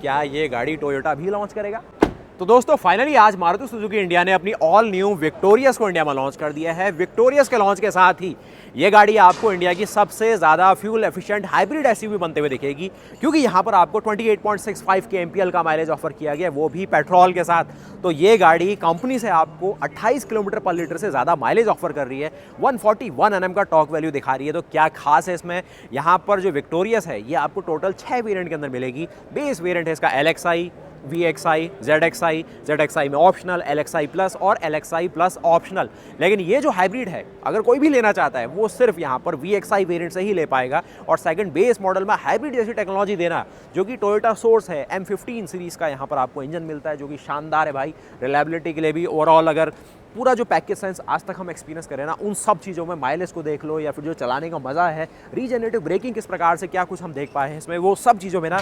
क्या ये गाड़ी टोयोटा भी लॉन्च करेगा? तो दोस्तों फाइनली आज मारुति सुजुकी इंडिया ने अपनी ऑल न्यू विक्टोरियस को इंडिया में लॉन्च कर दिया है। विक्टोरियस के लॉन्च के साथ ही ये गाड़ी आपको इंडिया की सबसे ज़्यादा फ्यूल एफिशिएंट हाइब्रिड एसयूवी बनते हुए दिखेगी, क्योंकि यहाँ पर आपको 28.65 के एमपीएल का माइलेज ऑफर किया गया, वो भी पेट्रोल के साथ। तो ये गाड़ी कंपनी से आपको 28 किलोमीटर पर लीटर से ज़्यादा माइलेज ऑफर कर रही है, 141 Nm का टॉर्क वैल्यू दिखा रही है। तो क्या खास है इसमें? यहाँ पर जो विक्टोरियस है ये आपको टोटल 6 वेरिएंट के अंदर मिलेगी। बेस वेरिएंट है इसका LXI, VXI, ZXI, ZXI में ऑप्शनल, LXI प्लस और LXI प्लस ऑप्शनल। लेकिन ये जो हाइब्रिड है, अगर कोई भी लेना चाहता है वो सिर्फ यहाँ पर VXI वेरिएंट से ही ले पाएगा। और सेकंड बेस मॉडल में हाइब्रिड जैसी टेक्नोलॉजी देना, जो कि टोयोटा सोर्स है, M15 सीरीज़ का यहाँ पर आपको इंजन मिलता है, जो कि शानदार है भाई। रिलायबिलिटी के लिए भी ओवरऑल अगर पूरा जो पैकेज साइंस आज तक हम एक्सपीरियंस करें ना, उन सब चीज़ों में माइलेज को देख लो या फिर जो चलाने का मज़ा है, रीजनरेटिव ब्रेकिंग किस प्रकार से क्या कुछ हम देख पाए हैं इसमें, वो सब चीज़ों में ना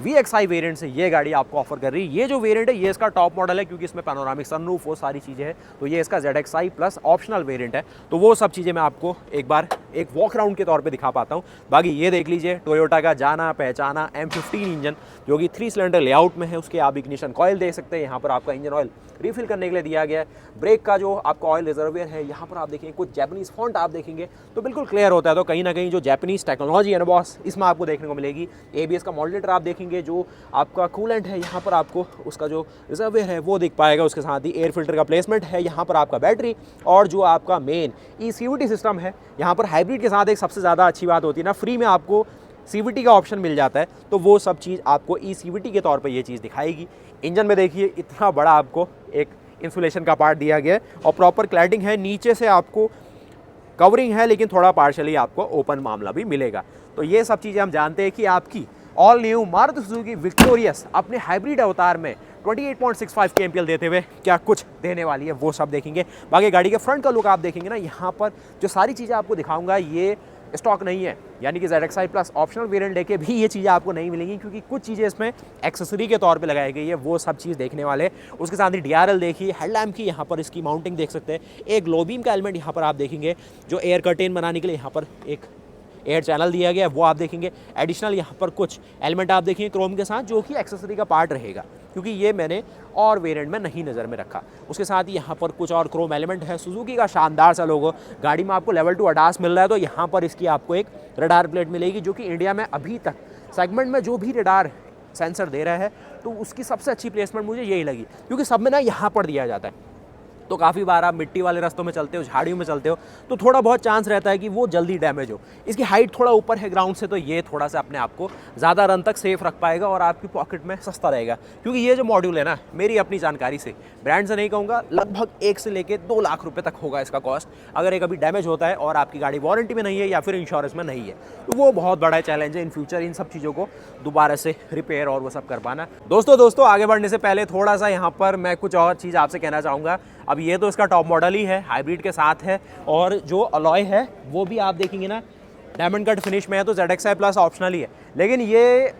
VXI वेरिएंट से ये गाड़ी आपको ऑफर कर रही है। ये जो वेरिएंट है ये इसका टॉप मॉडल है, क्योंकि इसमें पैनोरामिक सनरूफ वो सारी चीज़ें हैं। तो ये इसका ZXI प्लस ऑप्शनल वेरिएंट है। तो वो सब चीज़ें मैं आपको एक बार एक वॉक राउंड के तौर पे दिखा पाता हूँ। बाकी ये देख लीजिए टोयोटा का जाना पहचाना M15 इंजन, जो कि 3 सिलेंडर लेआउट में है। उसके आप इग्निशन कॉइल देख सकते हैं, यहाँ पर आपका इंजन ऑयल रिफिल करने के लिए दिया गया है। ब्रेक का जो आपका ऑयल रिजर्वियर है, यहाँ पर आप देखेंगे कुछ जैपनीज फॉन्ट आप देखेंगे तो बिल्कुल क्लियर होता है। तो कहीं ना कहीं जो जैपनीज टेक्नोलॉजी है ना बॉस, इसमें आपको देखने को मिलेगी। ABS का मॉडरेटर आप देखेंगे, जो आपका कूलेंट है यहाँ पर आपको उसका जो रिजर्वियर है वो दिख पाएगा। उसके साथ ही एयर फिल्टर का प्लेसमेंट है, यहाँ पर आपका बैटरी और जो आपका मेन CVT सिस्टम है। यहाँ पर हाइब्रिड के साथ एक सबसे ज़्यादा अच्छी बात होती है ना, फ्री में आपको CVT का ऑप्शन मिल जाता है। तो वो सब चीज़ आपको CVT के तौर पर ये चीज़ दिखाएगी। इंजन में देखिए इतना बड़ा आपको एक इंसुलेशन का पार्ट दिया गया है और प्रॉपर क्लैडिंग है। नीचे से आपको कवरिंग है, लेकिन थोड़ा पार्शली आपको ओपन मामला भी मिलेगा। तो ये सब चीज़ें हम जानते हैं कि आपकी all new Maruti Suzuki victorious अपने हाइब्रिड अवतार में 28.65 के एमपीएल देते हुए क्या कुछ देने वाली है, वो सब देखेंगे। बाकी गाड़ी के फ्रंट का लुक आप देखेंगे ना, यहाँ पर जो सारी चीज़ें आपको दिखाऊंगा ये स्टॉक नहीं है, यानी कि ZXI प्लस ऑप्शनल वेरिएंट लेके भी ये चीज़ें आपको नहीं मिलेंगी, क्योंकि कुछ चीज़ें इसमें एक्सेसरी के तौर पे लगाई गई है। वो सब चीज़ देखने वाले। उसके साथ ही DRL देखिए, हेडलैम्प की यहाँ पर इसकी माउंटिंग देख सकते हैं। एक ग्लो बीम का एलिमेंट यहाँ पर आप देखेंगे, जो एयर कर्टेन बनाने के लिए यहाँ पर एक एयर चैनल दिया गया है, वो आप देखेंगे। एडिशनल यहाँ पर कुछ एलिमेंट आप देखेंगे क्रोम के साथ, जो कि एक्सेसरी का पार्ट रहेगा, क्योंकि ये मैंने और वेरिएंट में नहीं नज़र में रखा। उसके साथ ही यहाँ पर कुछ और क्रोम एलिमेंट है। सुजुकी का शानदार सा लोगो। गाड़ी में आपको लेवल 2 ADAS मिल रहा है, तो यहाँ पर इसकी आपको एक रडार प्लेट मिलेगी, जो कि इंडिया में अभी तक सेगमेंट में जो भी रडार सेंसर दे रहा है, तो उसकी सबसे अच्छी प्लेसमेंट मुझे यही लगी, क्योंकि सब में ना यहाँ पर दिया जाता है। तो काफ़ी बार आप मिट्टी वाले रास्तों में चलते हो, झाड़ियों में चलते हो, तो थोड़ा बहुत चांस रहता है कि वो जल्दी डैमेज हो। इसकी हाइट थोड़ा ऊपर है ग्राउंड से, तो ये थोड़ा सा अपने आप को ज़्यादा रन तक सेफ रख पाएगा और आपकी पॉकेट में सस्ता रहेगा। क्योंकि ये जो मॉड्यूल है ना, मेरी अपनी जानकारी से, ब्रांड से नहीं कहूँगा, लगभग 1 से लेकर 2 लाख रुपये तक होगा इसका कॉस्ट। अगर एक अभी डैमेज होता है और आपकी गाड़ी वारंटी में नहीं है या फिर इंश्योरेंस में नहीं है, तो वो बहुत बड़ा चैलेंज है इन फ्यूचर इन सब चीज़ों को दोबारा से रिपेयर और वो सब कर पाना। दोस्तों आगे बढ़ने से पहले थोड़ा सा यहाँ पर मैं कुछ और चीज़ आपसे कहना चाहूँगा। अब ये तो इसका टॉप मॉडल ही है, हाइब्रिड के साथ है, और जो अलॉय है वो भी आप देखेंगे ना डायमंड कट फिनिश में है, तो ZXI प्लस ऑप्शनल ही है। लेकिन ये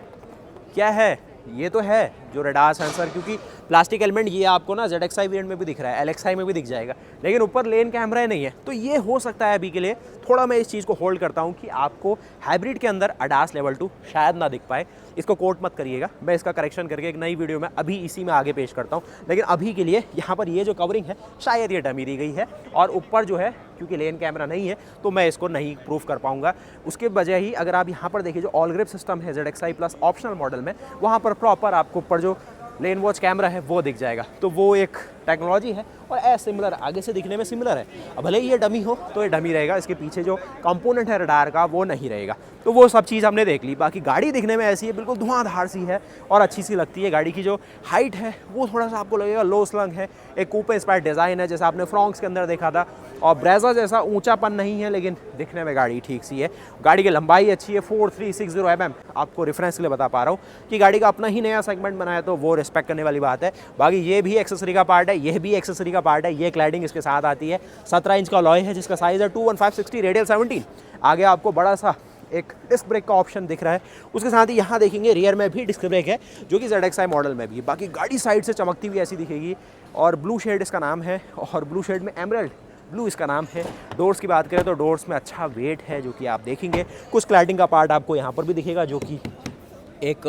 क्या है, ये तो है जो रडार सेंसर, क्योंकि प्लास्टिक एलिमेंट ये आपको ना ZXI वेरिएंट में भी दिख रहा है, LXI में भी दिख जाएगा, लेकिन ऊपर लेन कैमरा नहीं है। तो ये हो सकता है अभी के लिए थोड़ा मैं इस चीज़ को होल्ड करता हूँ कि आपको हाइब्रिड के अंदर ADAS लेवल 2 शायद ना दिख पाए। इसको कोट मत करिएगा, मैं इसका करेक्शन करके एक नई वीडियो में अभी इसी में आगे पेश करता हूँ। लेकिन अभी के लिए यहाँ पर ये जो कवरिंग है शायद ये डमी दी गई है, और ऊपर जो है क्योंकि लेन कैमरा नहीं है तो मैं इसको नहीं प्रूफ कर पाऊँगा। उसके बजाय ही अगर आप यहाँ पर देखिए जो ऑल ग्रिप सिस्टम है ZXI प्लस ऑप्शनल मॉडल में, वहाँ पर प्रॉपर आपको ऊपर जो लेन वॉच कैमरा है वो दिख जाएगा। तो वो एक टेक्नोलॉजी है और एज सिमिलर, आगे से दिखने में सिमिलर है। अब भले ही ये डमी हो तो ये डमी रहेगा, इसके पीछे जो कंपोनेंट है रडार का वो नहीं रहेगा। तो वो सब चीज़ हमने देख ली। बाकी गाड़ी दिखने में ऐसी है, बिल्कुल धुआंधार सी है और अच्छी सी लगती है। गाड़ी की जो हाइट है वो थोड़ा सा आपको लगेगा लो स्लंग है, एक कूपे इंस्पायर्ड डिज़ाइन है जैसा आपने फ्रॉन्क्स के अंदर देखा था, और ब्रेजा जैसा ऊंचापन नहीं है, लेकिन दिखने में गाड़ी ठीक सी है। गाड़ी की लंबाई अच्छी है, 4360 mm, आपको रेफरेंस के लिए बता पा रहा हूँ कि गाड़ी का अपना ही नया सेगमेंट बनाया, तो वो रिस्पेक्ट करने वाली बात है। बाकी ये भी एक्सेसरी का पार्ट है, ये भी एक्सेसरी का पार्ट है। ये क्लैडिंग इसके साथ आती है। 17 इंच का अलॉय है जिसका साइज़ है 215/60, रेडियल 17। आगे आपको बड़ा सा एक डिस्क ब्रेक का ऑप्शन दिख रहा है। उसके साथ ही यहाँ देखेंगे रियर में भी डिस्क ब्रेक है, जो कि ZXI मॉडल में भी है। बाकी गाड़ी साइड से चमकती हुई ऐसी दिखेगी, और ब्लू शेड इसका नाम है, और ब्लू शेड में एमरल्ड ब्लू इसका नाम है। डोर्स की बात करें तो डोर्स में अच्छा वेट है, जो कि आप देखेंगे। कुछ क्लैडिंग का पार्ट आपको यहाँ पर भी दिखेगा, जो कि एक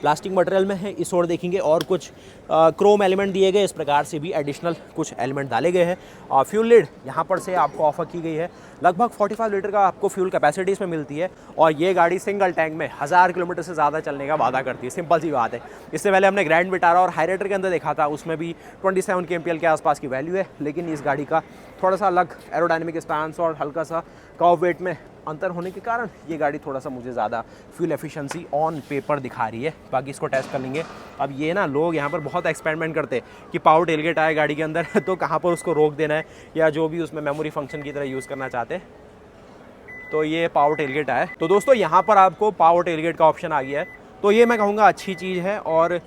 प्लास्टिक मटेरियल में है, इस ओर देखेंगे और कुछ क्रोम एलिमेंट दिए गए, इस प्रकार से भी एडिशनल कुछ एलिमेंट डाले गए हैं। और फ्यूल लिड यहाँ पर से आपको ऑफर की गई है, लगभग 45 लीटर का आपको फ्यूल कैपेसिटी इसमें मिलती है। और ये गाड़ी सिंगल टैंक में 1000 किलोमीटर से ज़्यादा चलने का वादा करती है, सिंपल सी बात है। इससे पहले हमने ग्रैंड विटारा और हाईराइडर के अंदर देखा था, उसमें भी 27 kmpl के आसपास की वैल्यू है, लेकिन इस गाड़ी का थोड़ा सा अलग एरोडायनेमिक स्टांस और हल्का सा कर्व वेट में अंतर होने के कारण ये गाड़ी थोड़ा सा मुझे ज़्यादा फ्यूल एफिशिएंसी ऑन पेपर दिखा रही है। बाकी इसको टेस्ट कर लेंगे। अब ये ना लोग यहाँ पर बहुत एक्सपेरिमेंट करते हैं कि पावर टेलगेट आए गाड़ी के अंदर तो कहाँ पर उसको रोक देना है, या जो भी उसमें मेमोरी फंक्शन की तरह यूज़ करना चाहते हैं। तो ये पावर टेलगेट आया है। तो दोस्तों यहाँ पर आपको पावर टेलगेट का ऑप्शन आ गया है, तो ये मैं कहूँगा अच्छी चीज़ है। और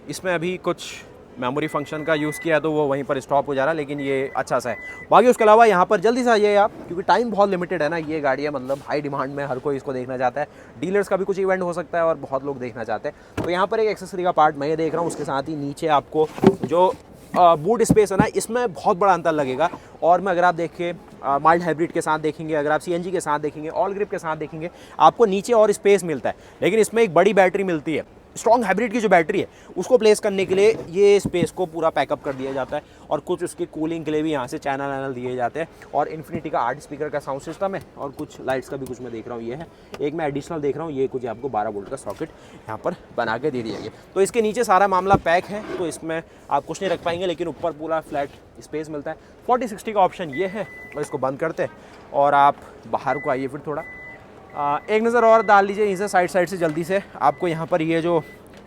इसमें अभी कुछ मेमोरी फंक्शन का यूज़ किया तो वो वहीं पर स्टॉप हो जा रहा है, लेकिन ये अच्छा सा है। बाकी उसके अलावा यहाँ पर जल्दी से आइए आप, क्योंकि टाइम बहुत लिमिटेड है ना। ये गाड़ी है मतलब हाई डिमांड में, हर कोई इसको देखना चाहता है। डीलर्स का भी कुछ इवेंट हो सकता है और बहुत लोग देखना चाहते हैं। तो यहाँ पर एक एक्सेसरी का पार्ट मैं ये देख रहा हूँ, उसके साथ ही नीचे आपको जो बूट स्पेस है ना, इसमें बहुत बड़ा अंतर लगेगा। और मैं अगर आप देखें माइल्ड हाइब्रिड के साथ देखेंगे, अगर आप CNG के साथ देखेंगे, ऑल ग्रिप के साथ देखेंगे, आपको नीचे और स्पेस मिलता है, लेकिन इसमें एक बड़ी बैटरी मिलती है। स्ट्रॉन्ग हाइब्रिड की जो बैटरी है उसको प्लेस करने के लिए ये स्पेस को पूरा पैकअप कर दिया जाता है। और कुछ उसकी कूलिंग के लिए भी यहाँ से चैनल दिए जाते हैं। और इन्फिनिटी का 8 स्पीकर का साउंड सिस्टम है, और कुछ लाइट्स का भी कुछ मैं देख रहा हूँ। ये है एक मैं एडिशनल देख रहा हूँ, ये कुछ आपको 12 वोल्ट का सॉकेट यहाँ पर बना के दे दिया गया। तो इसके नीचे सारा मामला पैक है, तो इसमें आप कुछ नहीं रख पाएंगे, लेकिन ऊपर पूरा फ्लैट स्पेस मिलता है। 40-60 का ऑप्शन ये है। और इसको बंद करते हैं और आप बाहर को आइए, फिर थोड़ा एक नज़र और डाल लीजिए इसे साइड से जल्दी से। आपको यहाँ पर ये जो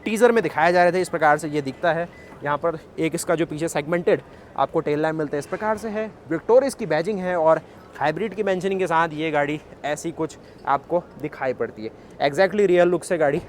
टीज़र में दिखाया जा रहे थे, इस प्रकार से ये दिखता है। यहाँ पर एक इसका जो पीछे सेगमेंटेड आपको टेल लैम्प मिलता है, इस प्रकार से है। विक्टोरियस की बैजिंग है और हाइब्रिड की मेंशनिंग के साथ ये गाड़ी ऐसी कुछ आपको दिखाई पड़ती है। एग्जैक्टली रियल लुक से गाड़ी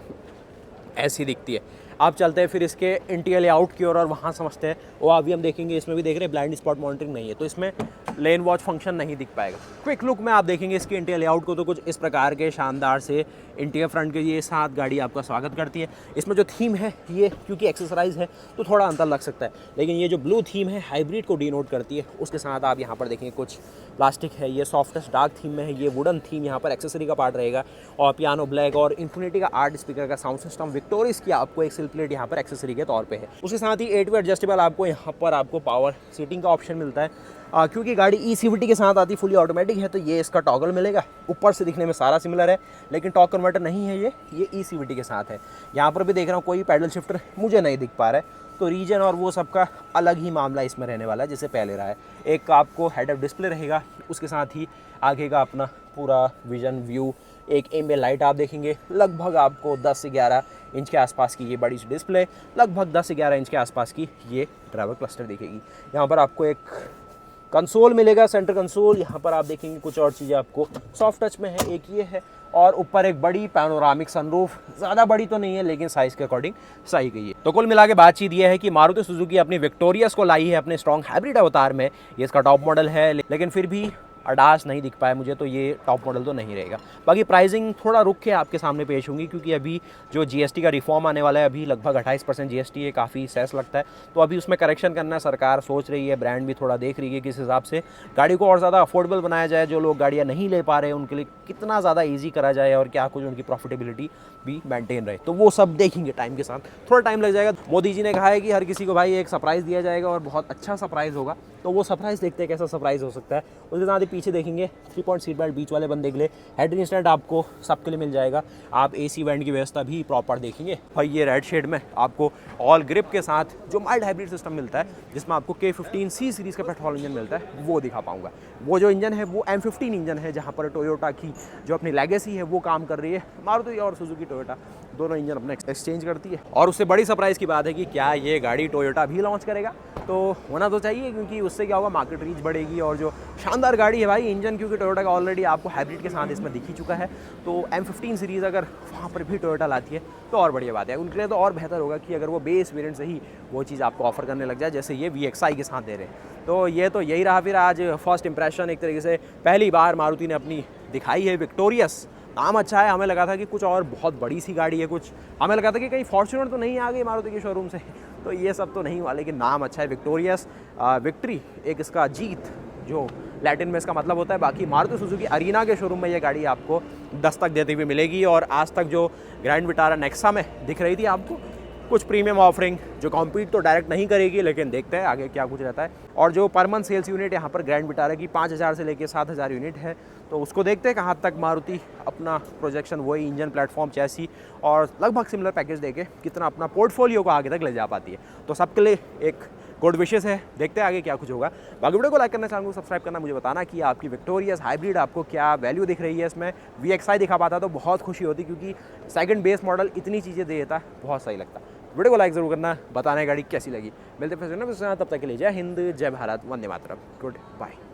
ऐसी दिखती है। आप चलते हैं फिर इसके इंटीरियर लेआउट की ओर और वहाँ समझते हैं। वो अभी हम देखेंगे, इसमें भी देख रहे हैं ब्लाइंड स्पॉट मॉनिटरिंग नहीं है, तो इसमें लेन वॉच फंक्शन नहीं दिख पाएगा। क्विक लुक में आप देखेंगे इसके इंटीरियर लेआउट को, तो कुछ इस प्रकार के शानदार से इंटीरियर फ्रंट के ये साथ गाड़ी आपका स्वागत करती है। इसमें जो थीम है ये क्योंकि एक्सेसराइज है तो थोड़ा अंतर लग सकता है, लेकिन ये जो ब्लू थीम है हाइब्रिड को डिनोट करती है। उसके साथ आप यहाँ पर देखेंगे कुछ प्लास्टिक है, ये सॉफ्टेस्ट डार्क थीम में है। ये वुडन थीम यहाँ पर एक्सेसरी का पार्ट रहेगा, और पियानो ब्लैक और इन्फिनिटी का 8 स्पीकर का साउंड सिस्टम। विक्टोरियस की आपको एक सिल प्लेट यहाँ पर एक्सेसरी के तौर पे है। उसके साथ ही 8 वे एडजस्टेबल आपको यहाँ पर आपको पावर सीटिंग का ऑप्शन मिलता है। क्योंकि गाड़ी ECVT के साथ आती, फुली ऑटोमेटिक है, तो ये इसका टॉगल मिलेगा। ऊपर से दिखने में सारा सिमिलर है, लेकिन टॉर्क कन्वर्टर नहीं है, ये ECVT के साथ है। यहाँ पर भी देख रहा हूँ कोई पैडल शिफ्टर मुझे नहीं दिख पा रहा है, तो रीजन और वो सबका अलग ही मामला इसमें रहने वाला है जैसे पहले रहा है। एक आपको हेड अप डिस्प्ले रहेगा, उसके साथ ही आगे का अपना पूरा विजन व्यू, एक एम्बिएंट लाइट आप देखेंगे। लगभग आपको 10 से 11 इंच के आसपास की ये बड़ी सी डिस्प्ले, लगभग 10 से 11 इंच के आसपास की ये ड्राइवर क्लस्टर दिखेगी। यहाँ पर आपको एक कंसोल मिलेगा, सेंटर कंसोल। यहाँ पर आप देखेंगे कुछ और चीज़ें आपको सॉफ्ट टच में है, एक ये है, और ऊपर एक बड़ी पैनोरामिक सनरूफ। ज़्यादा बड़ी तो नहीं है, लेकिन साइज़ के अकॉर्डिंग सही गई है। तो कुल मिला के बातचीत ये है कि मारुति सुजुकी अपनी विक्टोरियस को लाई है अपने स्ट्रॉन्ग हाइब्रिड अवतार में। ये इसका टॉप मॉडल है, लेकिन फिर भी अडास नहीं दिख पाया मुझे, तो ये टॉप मॉडल तो नहीं रहेगा। बाकी प्राइसिंग थोड़ा रुक के आपके सामने पेश होंगी, क्योंकि अभी जो GST का रिफॉर्म आने वाला है, अभी लगभग 28% GST है, काफ़ी सेस लगता है। तो अभी उसमें करेक्शन करना सरकार सोच रही है, ब्रांड भी थोड़ा देख रही है किस हिसाब से गाड़ी को और ज़्यादा अफोर्डेबल बनाया जाए। जो लोग गाड़ियाँ नहीं ले पा रहे हैं उनके लिए कितना ज़्यादा ईजी करा जाए, और क्या कुछ उनकी प्रॉफिटेबिलिटी भी मेंटेन रहे, तो वो सब देखेंगे टाइम के साथ। थोड़ा टाइम लग जाएगा। मोदी जी ने कहा है कि हर किसी को भाई एक सरप्राइज़ दिया जाएगा, और बहुत अच्छा सरप्राइज़ होगा। तो वो सरप्राइज़ देखते हैं कैसा सरप्राइज़ हो सकता है। उसके साथ ही पीछे देखेंगे 3 पॉइंट सीट बेल्ट बीच वाले बंदे के लिए, हेड इंस्टेंट आपको सबके लिए मिल जाएगा। आप AC वेंट की व्यवस्था भी प्रॉपर देखेंगे। भाई ये रेड शेड में आपको ऑल ग्रिप के साथ जो माइल्ड हाइब्रिड सिस्टम मिलता है, जिसमें आपको K15C सीरीज़ का पेट्रोल इंजन मिलता है, वो दिखा पाऊंगा। वो जो इंजन है वो M15 इंजन है, जहाँ पर टोयोटा की जो अपनी लेगेसी है वो काम कर रही है। मारुति और सुजुकी टोयोटा दोनों इंजन अपने एक्सचेंज करती है। और उससे बड़ी सरप्राइज़ की बात है कि क्या ये गाड़ी टोयोटा भी लॉन्च करेगा, तो होना तो चाहिए, क्योंकि उससे क्या होगा, मार्केट रीच बढ़ेगी। और जो शानदार गाड़ी है भाई, इंजन क्योंकि टोयोटा का ऑलरेडी आपको हाइब्रिड के साथ इसमें दिख ही चुका है, तो M15 सीरीज़ अगर वहाँ पर भी टोयोटा लाती है तो और बढ़िया बात है। उनके लिए तो और बेहतर होगा कि अगर वो बेस वेरिएंट से ही वो चीज़ आपको ऑफर करने लग जाए, जैसे ये VXI के साथ दे रहे हैं। तो ये तो यही रहा फिर आज फर्स्ट इंप्रेशन। एक तरीके से पहली बार मारुति ने अपनी दिखाई है विक्टोरियस। नाम अच्छा है, हमें लगा था कि कुछ और बहुत बड़ी सी गाड़ी है, कुछ हमें लगा था कि कहीं फॉर्च्यूनर तो नहीं आ गई मारुति के शोरूम से, तो ये सब तो नहीं हुआ, लेकिन नाम अच्छा है विक्टोरियस। विक्ट्री एक इसका जीत जो लैटिन में इसका मतलब होता है। बाकी मारुति सुजुकी अरीना के शोरूम में ये गाड़ी आपको दस्तक देती हुई मिलेगी। और आज तक जो ग्रैंड विटारा नेक्सा में दिख रही थी आपको कुछ प्रीमियम ऑफरिंग जो कॉम्पीट तो डायरेक्ट नहीं करेगी, लेकिन देखते हैं आगे क्या कुछ रहता है। और जो पर मंथ सेल्स यूनिट यहाँ पर ग्रैंड विटारा की 5000 से लेकर 7000 यूनिट है, तो उसको देखते हैं कहाँ तक मारुति अपना प्रोजेक्शन वही इंजन प्लेटफॉर्म चैसी और लगभग सिमिलर पैकेज देके कितना अपना पोर्टफोलियो को आगे तक ले जा पाती है। तो सबके लिए एक गुड विशेस है, देखते हैं आगे क्या कुछ होगा। बाकी वीडियो को लाइक करना, चैनल को सब्सक्राइब करना, मुझे बताना कि आपकी विक्टोरियस हाइब्रिड आपको क्या वैल्यू दिख रही है। इसमें VXI दिखा पाता तो बहुत खुशी होती, क्योंकि सेकंड बेस मॉडल इतनी चीज़ें दे देता, बहुत सही लगता। वीडियो को लाइक जरूर करना, बताना गाड़ी कैसी लगी। मिलते हैं फिर तब तक के लिए जय हिंद, जय भारत, वंदे मातरम, गुड बाय।